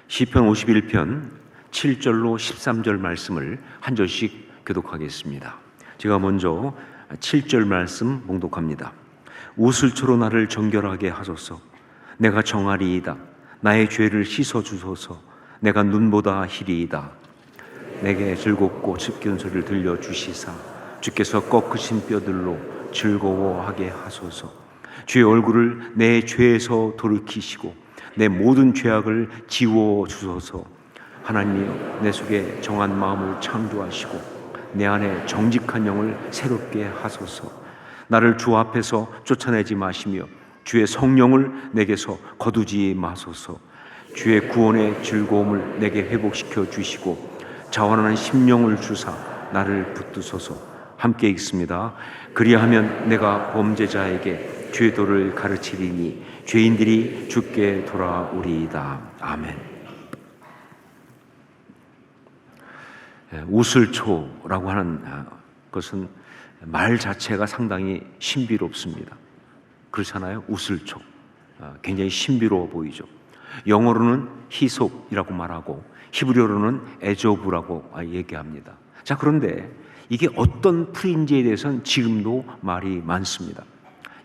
시편 51편 7절로 13절 말씀을 한 절씩 교독하겠습니다. 제가 먼저 7절 말씀 봉독합니다. 우슬초로 나를 정결하게 하소서. 내가 정하리이다. 나의 죄를 씻어주소서. 내가 눈보다 희리이다. 내게 즐겁고 습기운 소리를 들려주시사 주께서 꺾으신 뼈들로 즐거워하게 하소서. 주의 얼굴을 내 죄에서 돌이키시고 내 모든 죄악을 지워주소서. 하나님이여, 내 속에 정한 마음을 창조하시고 내 안에 정직한 영을 새롭게 하소서. 나를 주 앞에서 쫓아내지 마시며 주의 성령을 내게서 거두지 마소서. 주의 구원의 즐거움을 내게 회복시켜 주시고 자원하는 심령을 주사 나를 붙드소서. 함께 읽습니다. 그리하면 내가 범죄자에게 죄의 도를 가르치리니 죄인들이 주께 돌아오리이다. 아멘. 우슬초라고 하는 것은 말 자체가 상당히 신비롭습니다. 그렇잖아요. 우슬초, 굉장히 신비로워 보이죠. 영어로는 히솝이라고 말하고 히브리어로는 에조브라고 얘기합니다. 자, 그런데 이게 어떤 풀인지에 대해서는 지금도 말이 많습니다.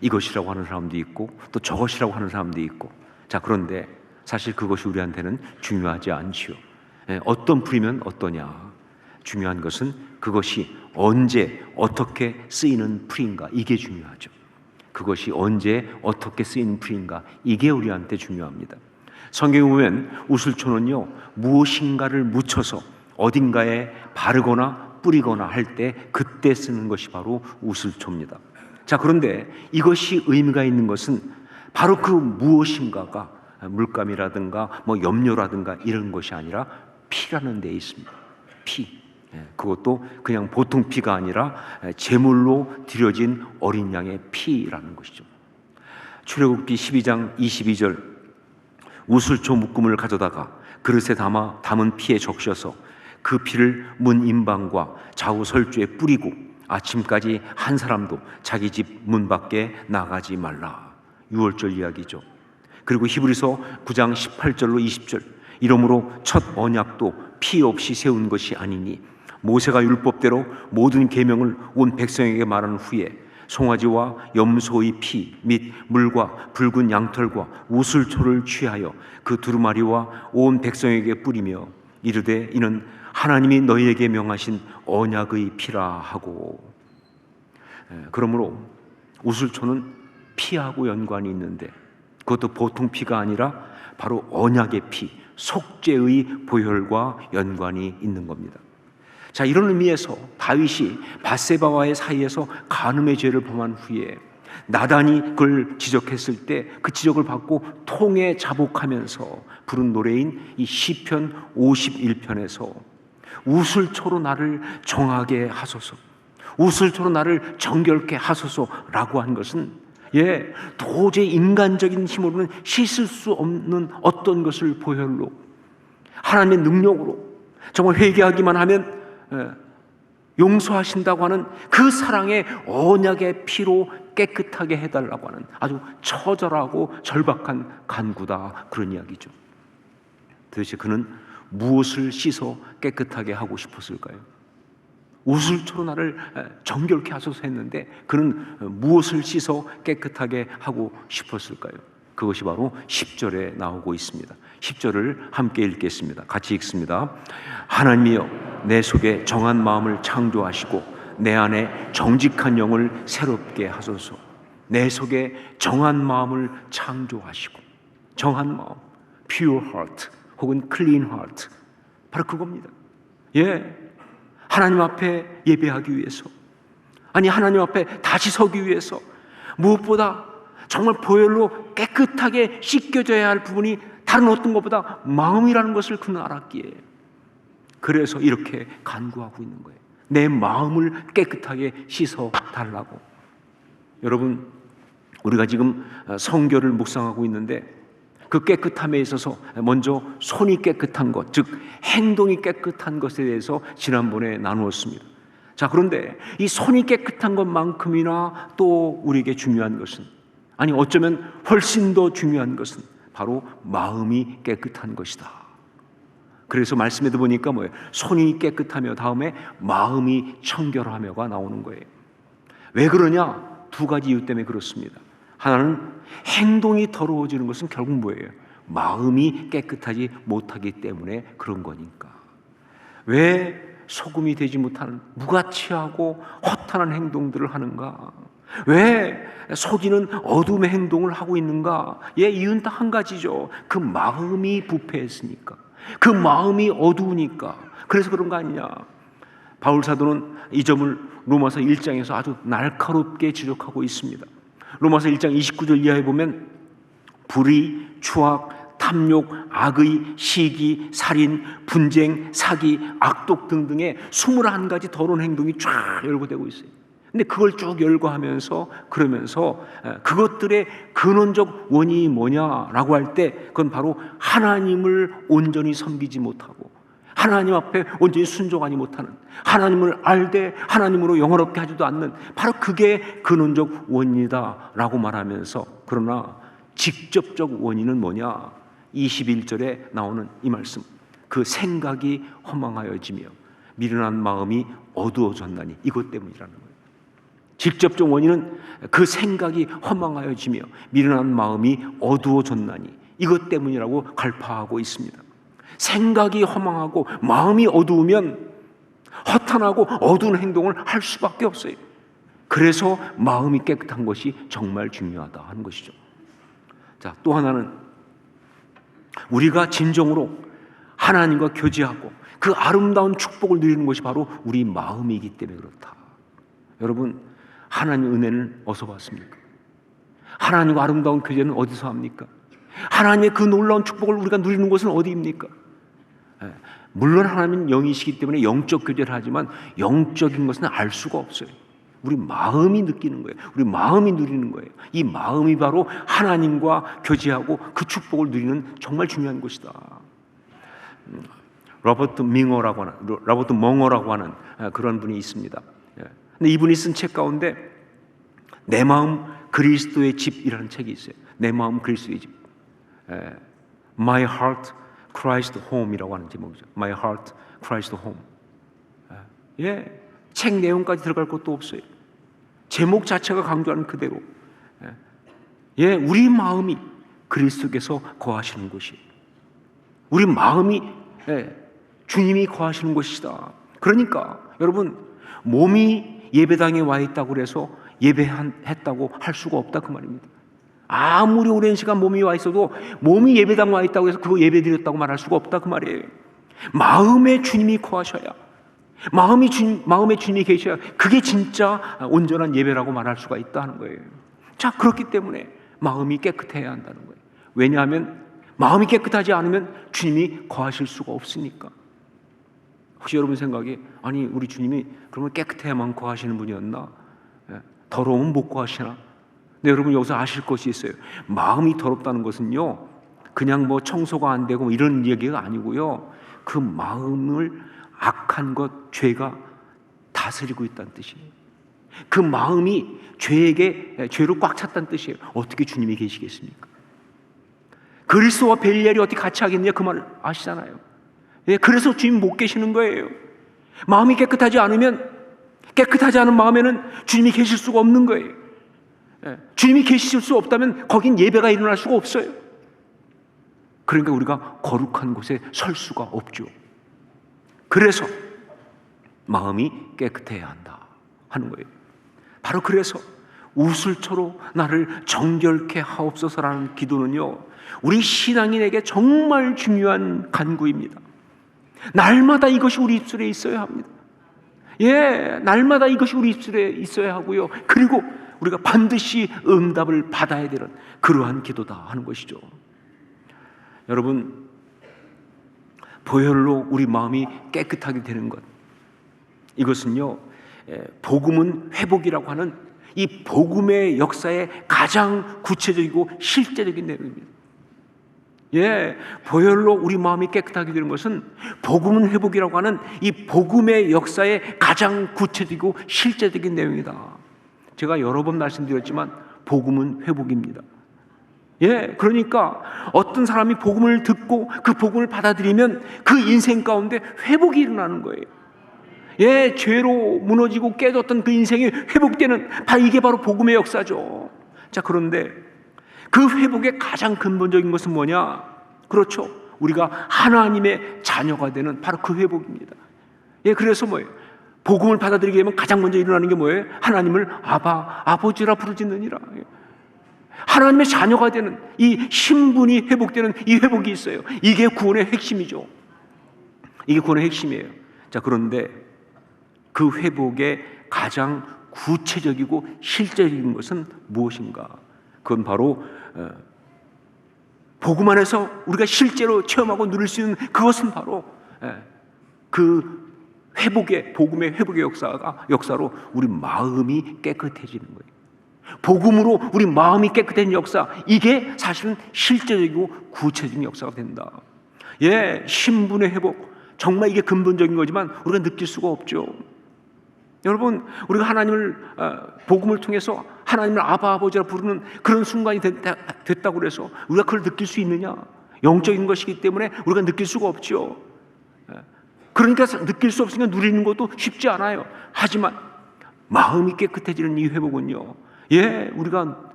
이것이라고 하는 사람도 있고 또 저것이라고 하는 사람도 있고. 자, 그런데 사실 그것이 우리한테는 중요하지 않지요. 어떤 풀이면 어떠냐. 중요한 것은 그것이 언제 어떻게 쓰이는 풀인가, 이게 중요하죠. 그것이 언제 어떻게 쓰이는 풀인가, 이게 우리한테 중요합니다. 성경에 보면 우슬초는요, 무엇인가를 묻혀서 어딘가에 바르거나 뿌리거나 할 때 그때 쓰는 것이 바로 우슬초입니다. 자, 그런데 이것이 의미가 있는 것은 바로 그 무엇인가가 물감이라든가 뭐 염료라든가 이런 것이 아니라 피라는 데 있습니다. 피. 그것도 그냥 보통 피가 아니라 제물로 드려진 어린 양의 피라는 것이죠. 출애굽기 12장 22절, 우슬초 묶음을 가져다가 그릇에 담은 피에 적셔서 그 피를 문 인방과 좌우 설주에 뿌리고 아침까지 한 사람도 자기 집 문 밖에 나가지 말라. 6월절 이야기죠. 그리고 히브리서 9장 18절로 20절, 이러므로 첫 언약도 피 없이 세운 것이 아니니 모세가 율법대로 모든 계명을 온 백성에게 말한 후에 송아지와 염소의 피 및 물과 붉은 양털과 우슬초를 취하여 그 두루마리와 온 백성에게 뿌리며 이르되 이는 하나님이 너희에게 명하신 언약의 피라 하고. 그러므로 우슬초는 피하고 연관이 있는데 그것도 보통 피가 아니라 바로 언약의 피, 속죄의 보혈과 연관이 있는 겁니다. 자, 이런 의미에서 다윗이 밧세바와의 사이에서 간음의 죄를 범한 후에 나단이 그걸 지적했을 때 그 지적을 받고 통에 자복하면서 부른 노래인 이 시편 51편에서 우슬초로 나를 정하게 하소서, 우슬초로 나를 정결케 하소서라고 한 것은 도저히 인간적인 힘으로는 씻을 수 없는 어떤 것을 보혈로, 하나님의 능력으로 정말 회개하기만 하면 용서하신다고 하는 그 사랑의 언약의 피로 깨끗하게 해달라고 하는 아주 처절하고 절박한 간구다, 그런 이야기죠. 도대체 그는 무엇을 씻어 깨끗하게 하고 싶었을까요? 우슬초로 나를 정결케 하소서 했는데 그는 무엇을 씻어 깨끗하게 하고 싶었을까요? 그것이 바로 10절에 나오고 있습니다. 10절을 함께 읽겠습니다. 같이 읽습니다. 하나님이여, 내 속에 정한 마음을 창조하시고 내 안에 정직한 영을 새롭게 하소서. 내 속에 정한 마음을 창조하시고, 정한 마음, pure heart 혹은 clean heart, 바로 그겁니다. 하나님 앞에 예배하기 위해서, 아니 하나님 앞에 다시 서기 위해서 무엇보다 정말 보혈로 깨끗하게 씻겨져야 할 부분이 다른 어떤 것보다 마음이라는 것을 그는 알았기에 그래서 이렇게 간구하고 있는 거예요. 내 마음을 깨끗하게 씻어 달라고. 여러분, 우리가 지금 성결을 묵상하고 있는데 그 깨끗함에 있어서 먼저 손이 깨끗한 것, 즉 행동이 깨끗한 것에 대해서 지난번에 나누었습니다. 자, 그런데 이 손이 깨끗한 것만큼이나 또 우리에게 중요한 것은, 아니 어쩌면 훨씬 더 중요한 것은 바로 마음이 깨끗한 것이다. 그래서 말씀에도 보니까 뭐예요? 손이 깨끗하며 다음에 마음이 청결하며가 나오는 거예요. 왜 그러냐? 두 가지 이유 때문에 그렇습니다. 하나는 행동이 더러워지는 것은 결국 뭐예요? 마음이 깨끗하지 못하기 때문에 그런 거니까. 왜 소금이 되지 못하는 무가치하고 허탄한 행동들을 하는가? 왜 속이는 어둠의 행동을 하고 있는가? 이유는 딱 한 가지죠. 그 마음이 부패했으니까, 그 마음이 어두우니까. 그래서 그런 거 아니냐? 바울 사도는 이 점을 로마서 1장에서 아주 날카롭게 지적하고 있습니다. 로마서 1장 29절 이하에 보면 불의, 추악, 탐욕, 악의, 시기, 살인, 분쟁, 사기, 악독 등등의 21가지 더러운 행동이 쫙 열거되고 있어요. 근데 그걸 쭉 열거하면서 그러면서 그것들의 근원적 원인이 뭐냐라고 할 때 그건 바로 하나님을 온전히 섬기지 못하고 하나님 앞에 온전히 순종하지 못하는, 하나님을 알되 하나님으로 영화롭게 하지도 않는, 바로 그게 근원적 원인이다라고 말하면서, 그러나 직접적 원인은 뭐냐? 21절에 나오는 이 말씀, 그 생각이 허망하여지며 미련한 마음이 어두워졌나니, 이것 때문이라는 거예요. 직접적 원인은 그 생각이 허망하여지며 미련한 마음이 어두워졌나니, 이것 때문이라고 갈파하고 있습니다. 생각이 허망하고 마음이 어두우면 허탄하고 어두운 행동을 할 수밖에 없어요. 그래서 마음이 깨끗한 것이 정말 중요하다 하는 것이죠. 자, 또 하나는 우리가 진정으로 하나님과 교제하고 그 아름다운 축복을 누리는 것이 바로 우리 마음이기 때문에 그렇다. 여러분, 하나님의 은혜는 어디서 받습니까? 하나님과 아름다운 교제는 어디서 합니까? 하나님의 그 놀라운 축복을 우리가 누리는 것은 어디입니까? 물론 하나님은 영이시기 때문에 영적 교제를 하지만 영적인 것은 알 수가 없어요. 우리 마음이 느끼는 거예요. 우리 마음이 누리는 거예요. 이 마음이 바로 하나님과 교제하고 그 축복을 누리는 정말 중요한 것이다. 로버트 멍어라고 하는 그런 분이 있습니다. 근데 이분이 쓴 책 가운데 내 마음 그리스도의 집이라는 책이 있어요. 내 마음 그리스도의 집. My Heart Christ Home이라고 하는 제목이죠. My Heart Christ Home. 책 내용까지 들어갈 것도 없어요. 제목 자체가 강조하는 그대로. 우리 마음이 그리스도께서 거하시는 곳이, 우리 마음이 주님이 거하시는 곳이다. 그러니까 여러분, 몸이 예배당에 와 있다고 해서 예배했다고 할 수가 없다 그 말입니다. 아무리 오랜 시간 몸이 와 있어도 몸이 예배당 와 있다고 해서 그거 예배 드렸다고 말할 수가 없다 그 말이에요. 마음에 주님이 거하셔야, 마음에 주님이 계셔야 그게 진짜 온전한 예배라고 말할 수가 있다 하는 거예요. 자, 그렇기 때문에 마음이 깨끗해야 한다는 거예요. 왜냐하면 마음이 깨끗하지 않으면 주님이 거하실 수가 없으니까. 혹시 여러분 생각에, 아니 우리 주님이 그러면 깨끗해야만 거하시는 분이었나? 더러우면 못 거하시나? 근데 여러분 여기서 아실 것이 있어요. 마음이 더럽다는 것은요, 그냥 뭐 청소가 안 되고 이런 얘기가 아니고요, 그 마음을 악한 것, 죄가 다스리고 있다는 뜻이에요. 그 마음이 죄로 꽉 찼다는 뜻이에요. 어떻게 주님이 계시겠습니까? 그리스도와 벨리알이 어떻게 같이 하겠냐, 그 말을 아시잖아요. 그래서 주님 못 계시는 거예요. 마음이 깨끗하지 않으면, 깨끗하지 않은 마음에는 주님이 계실 수가 없는 거예요. 주님이 계실 수 없다면 거긴 예배가 일어날 수가 없어요. 그러니까 우리가 거룩한 곳에 설 수가 없죠. 그래서 마음이 깨끗해야 한다 하는 거예요. 바로 그래서 우슬초로 나를 정결케 하옵소서라는 기도는요, 우리 신앙인에게 정말 중요한 간구입니다. 날마다 이것이 우리 입술에 있어야 합니다. 날마다 이것이 우리 입술에 있어야 하고요, 그리고 우리가 반드시 응답을 받아야 되는 그러한 기도다 하는 것이죠. 여러분, 보혈로 우리 마음이 깨끗하게 되는 것, 이것은요, 복음은 회복이라고 하는 이 복음의 역사의 가장 구체적이고 실제적인 내용입니다. 보혈로 우리 마음이 깨끗하게 되는 것은 복음은 회복이라고 하는 이 복음의 역사의 가장 구체적이고 실제적인 내용이다. 제가 여러 번 말씀드렸지만 복음은 회복입니다. 예, 그러니까 어떤 사람이 복음을 듣고 그 복음을 받아들이면 그 인생 가운데 회복이 일어나는 거예요. 예, 죄로 무너지고 깨졌던 그 인생이 회복되는, 이게 바로 복음의 역사죠. 자, 그런데 그 회복의 가장 근본적인 것은 뭐냐? 그렇죠, 우리가 하나님의 자녀가 되는 바로 그 회복입니다. 예, 그래서 뭐예요? 복음을 받아들이게 되면 가장 먼저 일어나는 게 뭐예요? 하나님을 아버지라 부르짖느니라. 하나님의 자녀가 되는 이 신분이 회복되는 이 회복이 있어요. 이게 구원의 핵심이죠. 이게 구원의 핵심이에요. 자, 그런데 그 회복의 가장 구체적이고 실제적인 것은 무엇인가? 그건 바로 복음 안에서 우리가 실제로 체험하고 누릴 수 있는 그것은 바로 그 회복의, 복음의 회복의 역사로 우리 마음이 깨끗해지는 거예요. 복음으로 우리 마음이 깨끗해진 역사, 이게 사실은 실제적이고 구체적인 역사가 된다. 예, 신분의 회복, 정말 이게 근본적인 거지만 우리가 느낄 수가 없죠. 여러분, 우리가 하나님을 복음을 통해서 하나님을 아버지라 부르는 그런 순간이 됐다고 그래서 우리가 그걸 느낄 수 있느냐? 영적인 것이기 때문에 우리가 느낄 수가 없죠. 그러니까 느낄 수 없으니까 누리는 것도 쉽지 않아요. 하지만 마음이 깨끗해지는 이 회복은요, 예, 우리가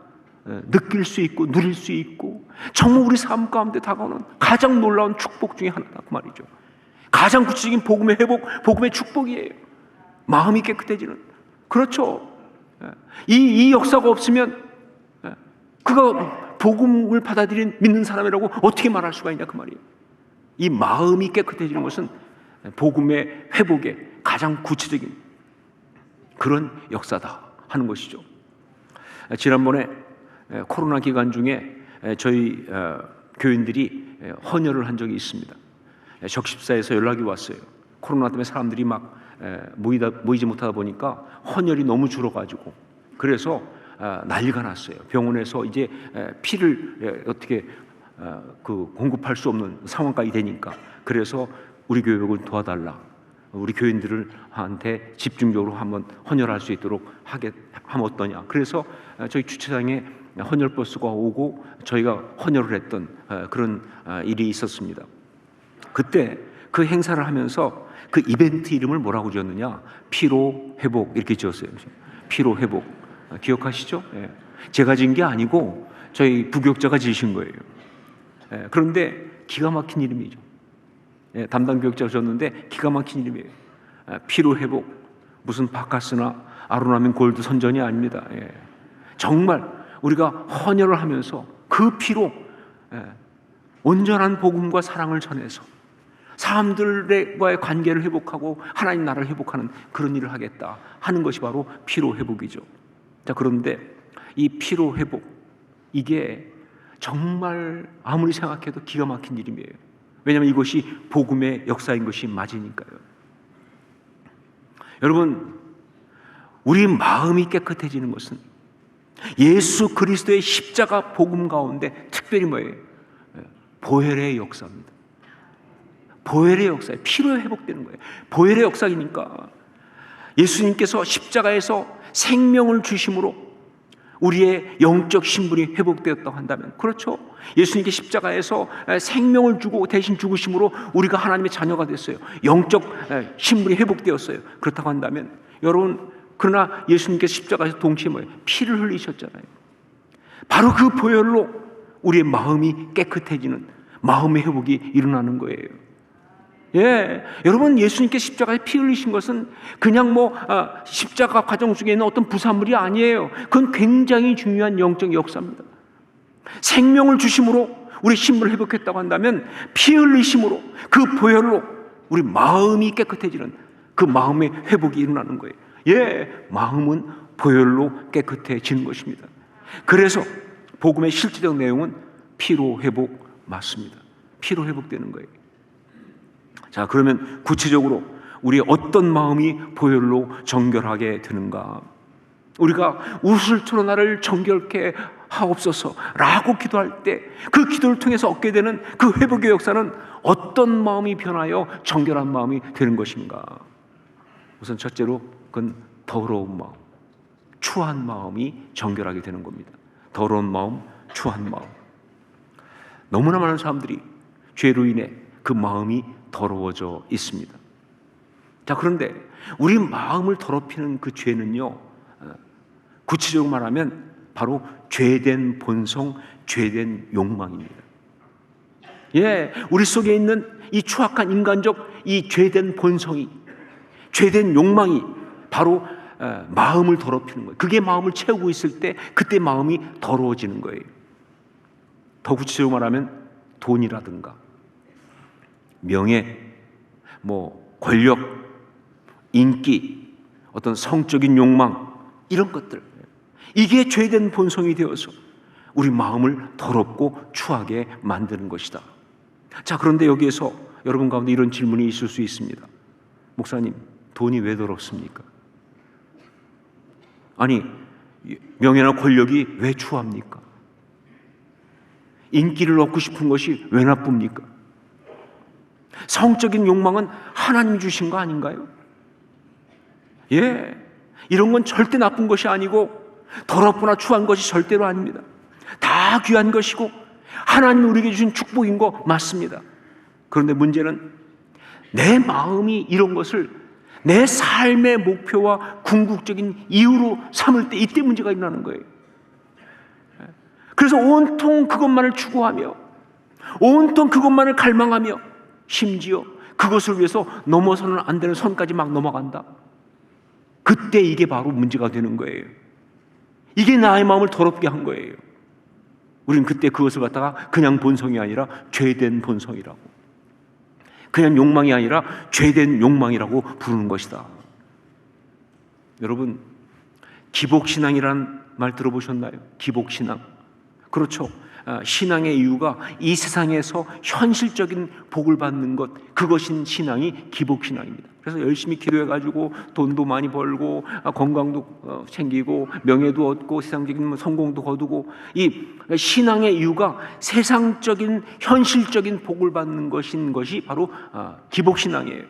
느낄 수 있고 누릴 수 있고 정말 우리 삶 가운데 다가오는 가장 놀라운 축복 중에 하나다 그 말이죠. 가장 구체적인 복음의 회복, 복음의 축복이에요. 마음이 깨끗해지는. 그렇죠. 이 역사가 없으면 그가 복음을 받아들인 믿는 사람이라고 어떻게 말할 수가 있냐 그 말이에요. 이 마음이 깨끗해지는 것은 복음의 회복의 가장 구체적인 그런 역사다 하는 것이죠. 지난번에 코로나 기간 중에 저희 교인들이 헌혈을 한 적이 있습니다. 적십사에서 연락이 왔어요. 코로나 때문에 사람들이 막 모이지 못하다 보니까 헌혈이 너무 줄어가지고, 그래서 난리가 났어요. 병원에서 이제 피를 어떻게 공급할 수 없는 상황까지 되니까, 그래서 우리 교육을 도와달라, 우리 교인들한테 집중적으로 한번 헌혈할 수 있도록 하면 어떠냐. 그래서 저희 주차장에 헌혈버스가 오고 저희가 헌혈을 했던 그런 일이 있었습니다. 그때 그 행사를 하면서 그 이벤트 이름을 뭐라고 지었느냐? 피로 회복 이렇게 지었어요. 피로 회복. 기억하시죠? 예. 제가 지은 게 아니고 저희 부교육자가 지으신 거예요. 예. 그런데 기가 막힌 이름이죠. 예. 담당 교육자가 지었는데 기가 막힌 이름이에요. 피로 회복. 무슨 바카스나 아로나민 골드 선전이 아닙니다. 예. 정말 우리가 헌혈을 하면서 그 피로 온전한 복음과 사랑을 전해서 사람들과의 관계를 회복하고 하나님 나라를 회복하는 그런 일을 하겠다 하는 것이 바로 피로 회복이죠. 자, 그런데 이 피로 회복, 이게 정말 아무리 생각해도 기가 막힌 일임이에요. 왜냐하면 이것이 복음의 역사인 것이 맞으니까요. 여러분, 우리 마음이 깨끗해지는 것은 예수 그리스도의 십자가 복음 가운데 특별히 뭐예요? 보혈의 역사입니다. 보혈의 역사에 피로 회복되는 거예요. 보혈의 역사이니까 예수님께서 십자가에서 생명을 주심으로 우리의 영적 신분이 회복되었다고 한다면, 그렇죠? 예수님께 십자가에서 생명을 주고 대신 죽으심으로 우리가 하나님의 자녀가 됐어요. 영적 신분이 회복되었어요. 그렇다고 한다면 여러분, 그러나 예수님께서 십자가에서 동시에 뭐예요? 피를 흘리셨잖아요. 바로 그 보혈로 우리의 마음이 깨끗해지는 마음의 회복이 일어나는 거예요. 예, 여러분, 예수님께 십자가에 피 흘리신 것은 그냥 십자가 과정 속에 있는 어떤 부산물이 아니에요. 그건 굉장히 중요한 영적 역사입니다. 생명을 주심으로 우리 신분을 회복했다고 한다면 피 흘리심으로 그 보혈로 우리 마음이 깨끗해지는 그 마음의 회복이 일어나는 거예요. 예, 마음은 보혈로 깨끗해지는 것입니다. 그래서 복음의 실질적 내용은 피로 회복 맞습니다. 피로 회복되는 거예요. 자, 그러면 구체적으로 우리 어떤 마음이 보혈로 정결하게 되는가? 우리가 우슬초로 나를 정결케 하옵소서라고 기도할 때 그 기도를 통해서 얻게 되는 그 회복의 역사는 어떤 마음이 변하여 정결한 마음이 되는 것인가? 우선 첫째로 그건 더러운 마음, 추한 마음이 정결하게 되는 겁니다. 더러운 마음, 추한 마음. 너무나 많은 사람들이 죄로 인해 그 마음이 더러워져 있습니다. 자, 그런데 우리 마음을 더럽히는 그 죄는요, 구체적으로 말하면 바로 죄된 본성, 죄된 욕망입니다. 예, 우리 속에 있는 이 추악한 인간적 이 죄된 본성이, 죄된 욕망이 바로 마음을 더럽히는 거예요. 그게 마음을 채우고 있을 때 그때 마음이 더러워지는 거예요. 더 구체적으로 말하면 돈이라든가 명예, 권력, 인기, 어떤 성적인 욕망, 이런 것들, 이게 죄된 본성이 되어서 우리 마음을 더럽고 추하게 만드는 것이다. 자, 그런데 여기에서 여러분 가운데 이런 질문이 있을 수 있습니다. 목사님, 돈이 왜 더럽습니까? 아니, 명예나 권력이 왜 추합니까? 인기를 얻고 싶은 것이 왜 나쁩니까? 성적인 욕망은 하나님이 주신 거 아닌가요? 예, 이런 건 절대 나쁜 것이 아니고 더럽거나 추한 것이 절대로 아닙니다. 다 귀한 것이고 하나님이 우리에게 주신 축복인 거 맞습니다. 그런데 문제는 내 마음이 이런 것을 내 삶의 목표와 궁극적인 이유로 삼을 때, 이때 문제가 일어나는 거예요. 그래서 온통 그것만을 추구하며 온통 그것만을 갈망하며 심지어 그것을 위해서 넘어서는 안 되는 선까지 막 넘어간다. 그때 이게 바로 문제가 되는 거예요. 이게 나의 마음을 더럽게 한 거예요. 우리는 그때 그것을 갖다가 그냥 본성이 아니라 죄된 본성이라고, 그냥 욕망이 아니라 죄된 욕망이라고 부르는 것이다. 여러분, 기복신앙이라는 말 들어보셨나요? 기복신앙. 그렇죠. 신앙의 이유가 이 세상에서 현실적인 복을 받는 것, 그것인 신앙이 기복신앙입니다. 그래서 열심히 기도해가지고 돈도 많이 벌고 건강도 챙기고 명예도 얻고 세상적인 성공도 거두고, 이 신앙의 이유가 세상적인 현실적인 복을 받는 것인 것이 바로 기복신앙이에요.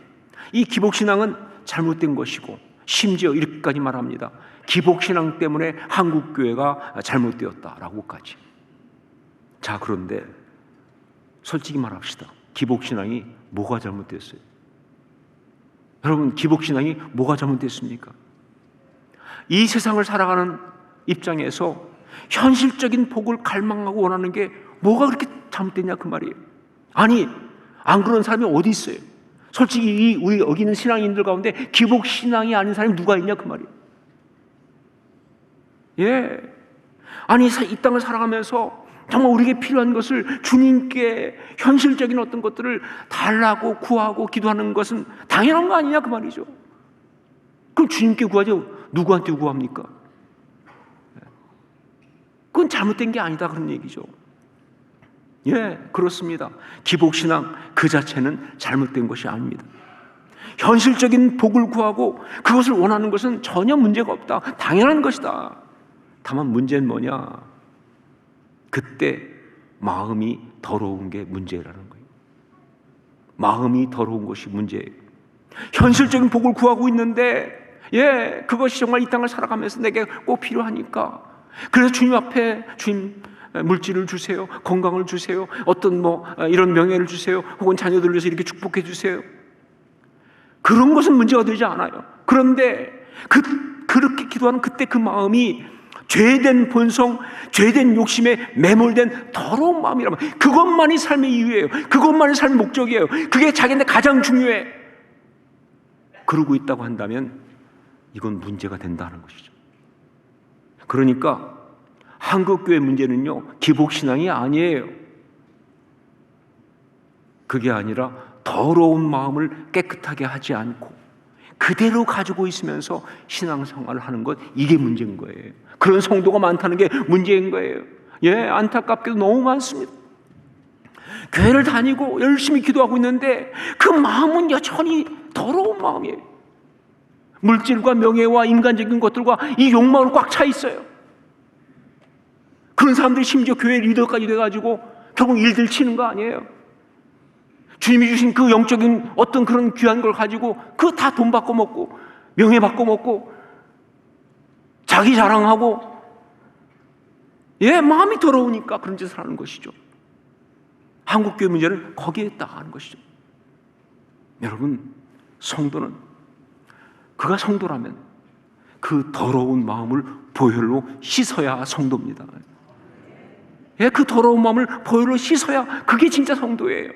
이 기복신앙은 잘못된 것이고, 심지어 이렇게까지 말합니다. 기복신앙 때문에 한국교회가 잘못되었다라고까지. 자, 그런데 솔직히 말합시다. 기복신앙이 뭐가 잘못됐어요? 여러분, 기복신앙이 뭐가 잘못됐습니까? 이 세상을 살아가는 입장에서 현실적인 복을 갈망하고 원하는 게 뭐가 그렇게 잘못됐냐 그 말이에요. 아니, 안 그런 사람이 어디 있어요? 솔직히 우리 여기 있는 신앙인들 가운데 기복신앙이 아닌 사람이 누가 있냐 그 말이에요. 예, 아니, 이 땅을 살아가면서 정말 우리에게 필요한 것을 주님께 현실적인 어떤 것들을 달라고 구하고 기도하는 것은 당연한 거 아니냐 그 말이죠. 그럼 주님께 구하죠. 누구한테 구합니까? 그건 잘못된 게 아니다 그런 얘기죠. 예, 그렇습니다. 기복신앙 그 자체는 잘못된 것이 아닙니다. 현실적인 복을 구하고 그것을 원하는 것은 전혀 문제가 없다. 당연한 것이다. 다만 문제는 뭐냐? 그때 마음이 더러운 게 문제라는 거예요. 마음이 더러운 것이 문제예요. 현실적인 복을 구하고 있는데, 예, 그것이 정말 이 땅을 살아가면서 내게 꼭 필요하니까, 그래서 주님 앞에 주님 물질을 주세요, 건강을 주세요, 어떤 이런 명예를 주세요, 혹은 자녀들을 위해서 이렇게 축복해 주세요. 그런 것은 문제가 되지 않아요. 그런데 그렇게 기도하는 그때 그 마음이 죄된 본성, 죄된 욕심에 매몰된 더러운 마음이라면 그것만이 삶의 이유예요. 그것만이 삶의 목적이에요. 그게 자기한테 가장 중요해. 그러고 있다고 한다면 이건 문제가 된다는 것이죠. 그러니까 한국교회 문제는요, 기복신앙이 아니에요. 그게 아니라 더러운 마음을 깨끗하게 하지 않고 그대로 가지고 있으면서 신앙생활을 하는 것, 이게 문제인 거예요. 그런 성도가 많다는 게 문제인 거예요. 예, 안타깝게도 너무 많습니다. 교회를 다니고 열심히 기도하고 있는데 그 마음은 여전히 더러운 마음이에요. 물질과 명예와 인간적인 것들과 이 욕망으로 꽉 차 있어요. 그런 사람들이 심지어 교회 리더까지 돼가지고 결국 일들 치는 거 아니에요. 주님이 주신 그 영적인 어떤 그런 귀한 걸 가지고 그거 다 돈 받고 먹고 명예 받고 먹고 자기 자랑하고, 예, 마음이 더러우니까 그런 짓을 하는 것이죠. 한국교회 문제를 거기에 있다 하는 것이죠. 여러분, 성도는 그가 성도라면 그 더러운 마음을 보혈로 씻어야 성도입니다. 예, 그 더러운 마음을 보혈로 씻어야 그게 진짜 성도예요.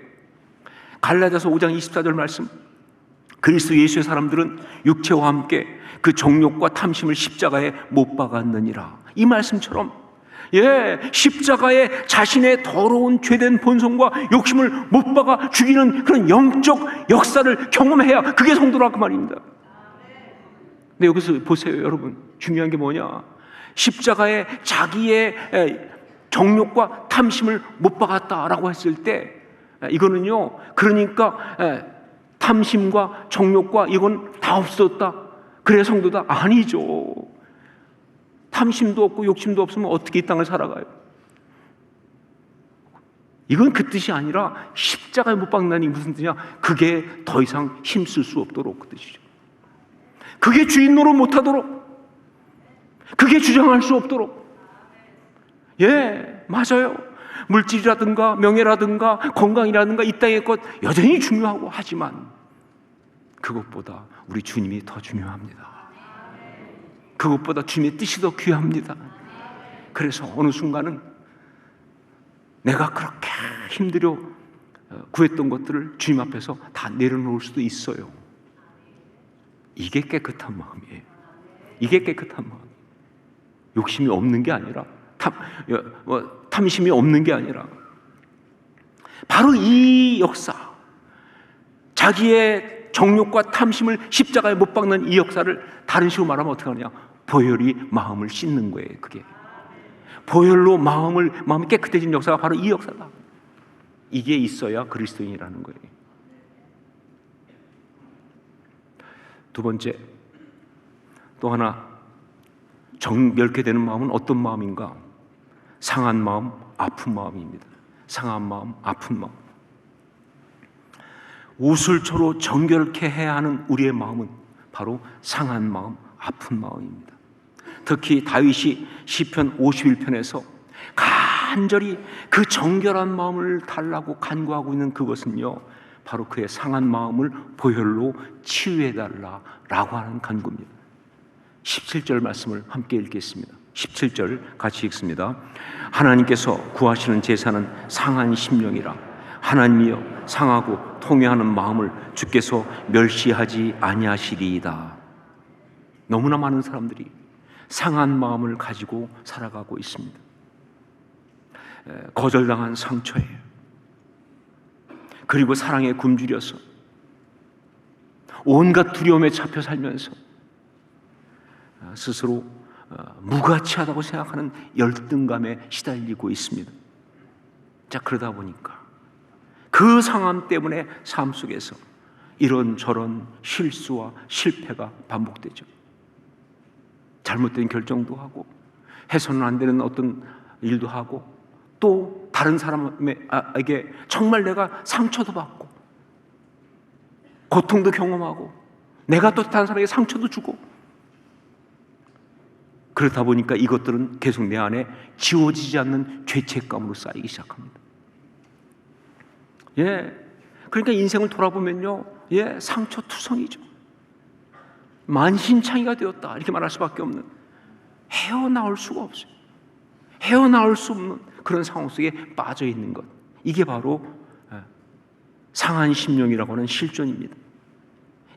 갈라디아서 5장 24절 말씀, 그리스도 예수의 사람들은 육체와 함께 그 정욕과 탐심을 십자가에 못 박았느니라. 이 말씀처럼 십자가에 자신의 더러운 죄된 본성과 욕심을 못 박아 죽이는 그런 영적 역사를 경험해야 그게 성도라 그 말입니다. 근데 여기서 보세요, 여러분. 중요한 게 뭐냐? 십자가에 자기의 정욕과 탐심을 못 박았다라고 했을 때 이거는요, 그러니까 탐심과 정욕과 이건 다 없었다, 그래 성도다? 아니죠. 탐심도 없고 욕심도 없으면 어떻게 이 땅을 살아가요? 이건 그 뜻이 아니라 십자가에 못 박는다니 무슨 뜻이냐? 그게 더 이상 힘쓸 수 없도록 그 뜻이죠. 그게 주인 노릇 못하도록, 그게 주장할 수 없도록. 맞아요. 물질이라든가 명예라든가 건강이라든가 이 땅의 것 여전히 중요하고 하지만 그것보다 우리 주님이 더 중요합니다. 그것보다 주님의 뜻이 더 귀합니다. 그래서 어느 순간은 내가 그렇게 힘들여 구했던 것들을 주님 앞에서 다 내려놓을 수도 있어요. 이게 깨끗한 마음이에요. 이게 깨끗한 마음. 욕심이 없는 게 아니라 탐심이 없는 게 아니라 바로 이 역사, 자기의 정욕과 탐심을 십자가에 못 박는 이 역사를 다른 식으로 말하면 어떻게 하느냐? 보혈이 마음을 씻는 거예요. 그게 보혈로 마음이 깨끗해진 역사가 바로 이 역사다. 이게 있어야 그리스도인이라는 거예요. 두 번째, 또 하나 정결케 되는 마음은 어떤 마음인가? 상한 마음, 아픈 마음입니다. 상한 마음, 아픈 마음. 우슬초로 정결케 해야 하는 우리의 마음은 바로 상한 마음, 아픈 마음입니다. 특히 다윗이 시편 51편에서 간절히 그 정결한 마음을 달라고 간구하고 있는 그것은요, 바로 그의 상한 마음을 보혈로 치유해달라라고 하는 간구입니다. 17절 말씀을 함께 읽겠습니다. 17절 같이 읽습니다. 하나님께서 구하시는 제사는 상한 심령이라. 하나님이여, 상하고 통회하는 마음을 주께서 멸시하지 아니하시리이다. 너무나 많은 사람들이 상한 마음을 가지고 살아가고 있습니다. 거절당한 상처예요. 그리고 사랑에 굶주려서 온갖 두려움에 잡혀 살면서 스스로 무가치하다고 생각하는 열등감에 시달리고 있습니다. 자, 그러다 보니까 그 상함 때문에 삶 속에서 이런저런 실수와 실패가 반복되죠. 잘못된 결정도 하고 해서는 안 되는 어떤 일도 하고 또 다른 사람에게 정말 내가 상처도 받고 고통도 경험하고 내가 또 다른 사람에게 상처도 주고, 그러다 보니까 이것들은 계속 내 안에 지워지지 않는 죄책감으로 쌓이기 시작합니다. 그러니까 인생을 돌아보면요, 상처투성이죠. 만신창이가 되었다 이렇게 말할 수밖에 없는, 헤어나올 수가 없어요. 헤어나올 수 없는 그런 상황 속에 빠져 있는 것, 이게 바로 상한 심령이라고 하는 실존입니다.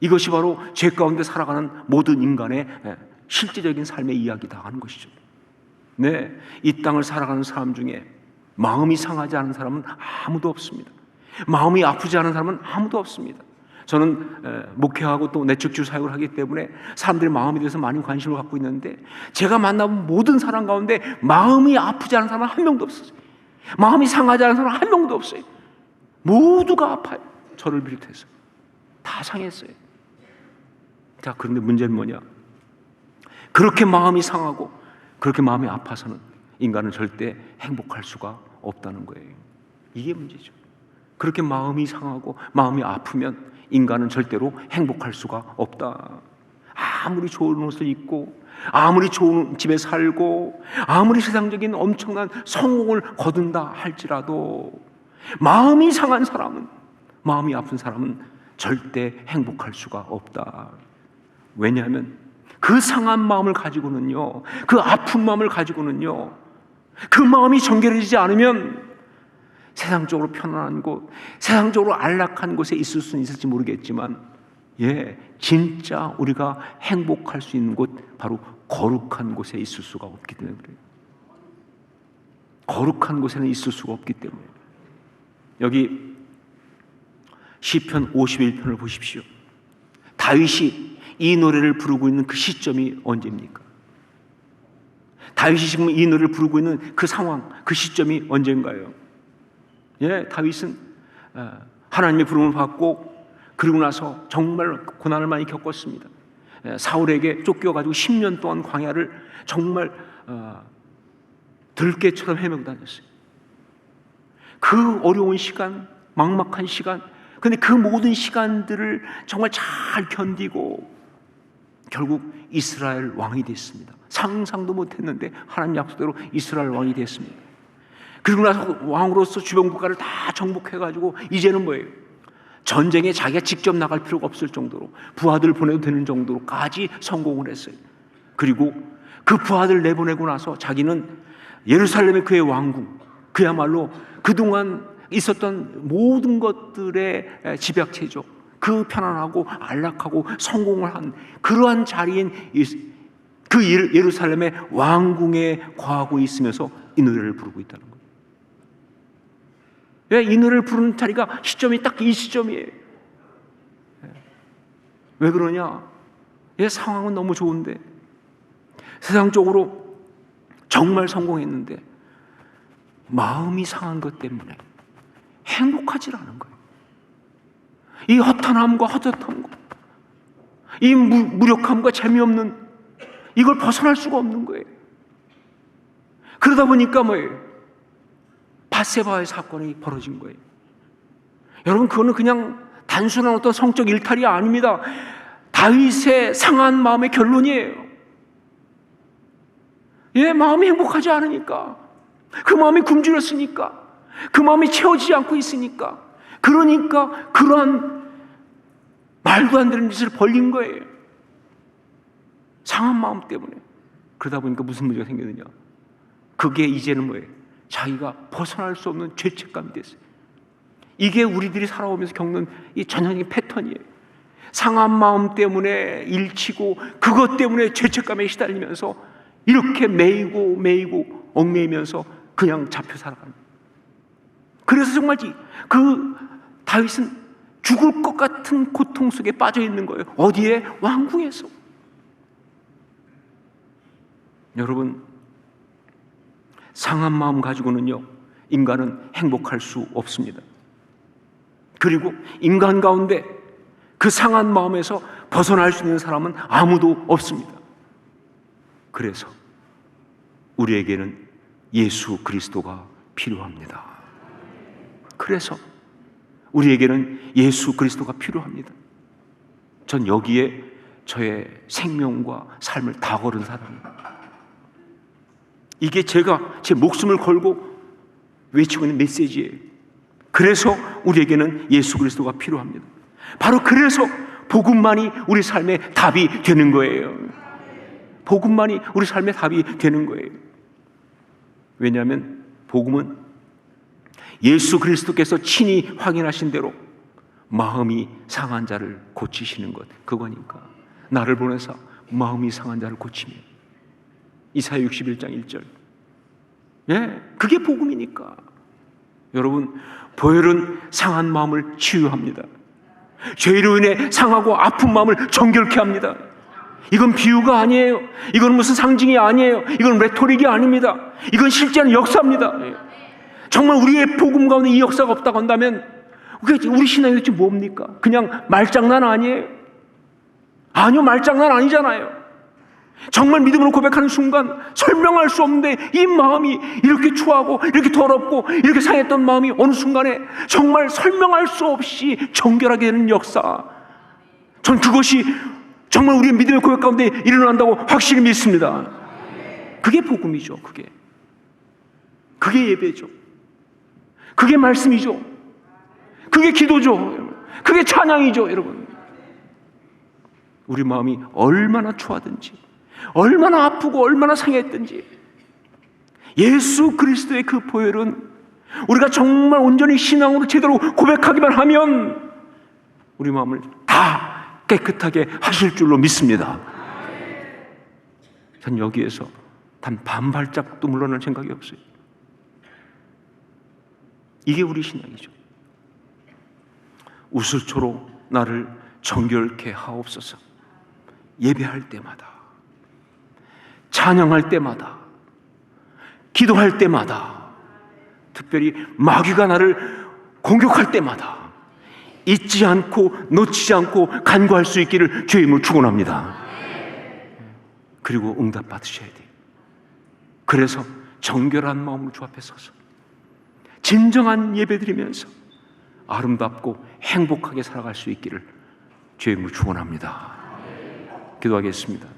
이것이 바로 죄 가운데 살아가는 모든 인간의 실제적인 삶의 이야기다 하는 것이죠. 이 땅을 살아가는 사람 중에 마음이 상하지 않은 사람은 아무도 없습니다. 마음이 아프지 않은 사람은 아무도 없습니다. 저는 목회하고 또 내적주 사역을 하기 때문에 사람들의 마음에 대해서 많은 관심을 갖고 있는데, 제가 만나본 모든 사람 가운데 마음이 아프지 않은 사람은 한 명도 없어요. 마음이 상하지 않은 사람은 한 명도 없어요. 모두가 아파요. 저를 비롯해서 다 상했어요. 자, 그런데 문제는 뭐냐? 그렇게 마음이 상하고 그렇게 마음이 아파서는 인간은 절대 행복할 수가 없다는 거예요. 이게 문제죠. 그렇게 마음이 상하고 마음이 아프면 인간은 절대로 행복할 수가 없다. 아무리 좋은 옷을 입고 아무리 좋은 집에 살고 아무리 세상적인 엄청난 성공을 거둔다 할지라도 마음이 상한 사람은, 마음이 아픈 사람은 절대 행복할 수가 없다. 왜냐하면 그 상한 마음을 가지고는요, 그 아픈 마음을 가지고는요, 그 마음이 정결해지지 않으면 세상적으로 편안한 곳, 세상적으로 안락한 곳에 있을 수는 있을지 모르겠지만, 진짜 우리가 행복할 수 있는 곳, 바로 거룩한 곳에 있을 수가 없기 때문에 그래요. 거룩한 곳에는 있을 수가 없기 때문에. 여기 시편 51편을 보십시오. 다윗이 이 노래를 부르고 있는 그 시점이 언제입니까? 다윗이 지금 이 노래를 부르고 있는 그 상황, 그 시점이 언젠가요? 다윗은 하나님의 부름을 받고 그리고 나서 정말 고난을 많이 겪었습니다. 사울에게 쫓겨가지고 10년 동안 광야를 정말 들깨처럼 헤매고 다녔어요. 그 어려운 시간, 막막한 시간, 근데 그 모든 시간들을 정말 잘 견디고 결국 이스라엘 왕이 됐습니다. 상상도 못했는데 하나님 약속대로 이스라엘 왕이 됐습니다. 그리고 나서 왕으로서 주변 국가를 다 정복해가지고 이제는 뭐예요? 전쟁에 자기가 직접 나갈 필요가 없을 정도로, 부하들 보내도 되는 정도로까지 성공을 했어요. 그리고 그 부하들 내보내고 나서 자기는 예루살렘의 그의 왕궁, 그야말로 그동안 있었던 모든 것들의 집약체죠. 그 편안하고 안락하고 성공을 한 그러한 자리인 그 예루살렘의 왕궁에 거하고 있으면서 이 노래를 부르고 있다는 거예요. 이 노래를 부르는 자리가 시점이 딱 이 시점이에요. 왜 그러냐? 상황은 너무 좋은데, 세상적으로 정말 성공했는데 마음이 상한 것 때문에 행복하지 않은 거예요. 이 허탄함과 헛헛함과 이 무력함과 재미없는 이걸 벗어날 수가 없는 거예요. 그러다 보니까 뭐예요? 밧세바의 사건이 벌어진 거예요. 여러분, 그거는 그냥 단순한 어떤 성적 일탈이 아닙니다. 다윗의 상한 마음의 결론이에요. 마음이 행복하지 않으니까, 그 마음이 굶주렸으니까, 그 마음이 채워지지 않고 있으니까, 그러니까 그러한 말도 안 되는 짓을 벌린 거예요. 상한 마음 때문에. 그러다 보니까 무슨 문제가 생겼느냐? 그게 이제는 뭐예요? 자기가 벗어날 수 없는 죄책감이 됐어요. 이게 우리들이 살아오면서 겪는 이 전형적인 패턴이에요. 상한 마음 때문에 일치고 그것 때문에 죄책감에 시달리면서 이렇게 매이고 얽매이면서 그냥 잡혀 살아가는 거예요. 그래서 정말 그 다윗은 죽을 것 같은 고통 속에 빠져 있는 거예요. 어디에? 왕궁에서. 여러분, 상한 마음 가지고는요, 인간은 행복할 수 없습니다. 그리고 인간 가운데 그 상한 마음에서 벗어날 수 있는 사람은 아무도 없습니다. 그래서 우리에게는 예수 그리스도가 필요합니다. 그래서 우리에게는 예수 그리스도가 필요합니다. 전 여기에 저의 생명과 삶을 다 걸은 사람입니다. 이게 제가 제 목숨을 걸고 외치고 있는 메시지예요. 그래서 우리에게는 예수 그리스도가 필요합니다. 바로 그래서 복음만이 우리 삶의 답이 되는 거예요. 복음만이 우리 삶의 답이 되는 거예요. 왜냐하면 복음은 예수 그리스도께서 친히 확인하신 대로 마음이 상한 자를 고치시는 것, 그거니까. 나를 보내사 마음이 상한 자를 고치며. 이사야 61장 1절. 그게 복음이니까. 여러분, 보혈은 상한 마음을 치유합니다. 죄로 인해 상하고 아픈 마음을 정결케 합니다. 이건 비유가 아니에요. 이건 무슨 상징이 아니에요. 이건 레토릭이 아닙니다. 이건 실제는 역사입니다. 정말 우리의 복음 가운데 이 역사가 없다고 한다면 우리 신앙이 도대체 뭡니까? 그냥 말장난 아니에요? 아니요, 말장난 아니잖아요. 정말 믿음으로 고백하는 순간 설명할 수 없는데 이 마음이 이렇게 추하고 이렇게 더럽고 이렇게 상했던 마음이 어느 순간에 정말 설명할 수 없이 정결하게 되는 역사, 전 그것이 정말 우리의 믿음의 고백 가운데 일어난다고 확실히 믿습니다. 그게 복음이죠. 그게 예배죠. 그게 말씀이죠. 그게 기도죠. 그게 찬양이죠, 여러분. 우리 마음이 얼마나 추하든지, 얼마나 아프고 얼마나 상했든지, 예수 그리스도의 그 보혈은 우리가 정말 온전히 신앙으로 제대로 고백하기만 하면 우리 마음을 다 깨끗하게 하실 줄로 믿습니다. 전 여기에서 단 반발짝도 물러날 생각이 없어요. 이게 우리 신앙이죠. 우슬초로 나를 정결케 하옵소서. 예배할 때마다, 찬양할 때마다, 기도할 때마다, 특별히 마귀가 나를 공격할 때마다 잊지 않고 놓치지 않고 간구할 수 있기를 주의 이름으로 축원합니다. 그리고 응답 받으셔야 돼요. 그래서 정결한 마음으로 주 앞에 서서 진정한 예배드리면서 아름답고 행복하게 살아갈 수 있기를 주의 이름으로 축원합니다. 기도하겠습니다.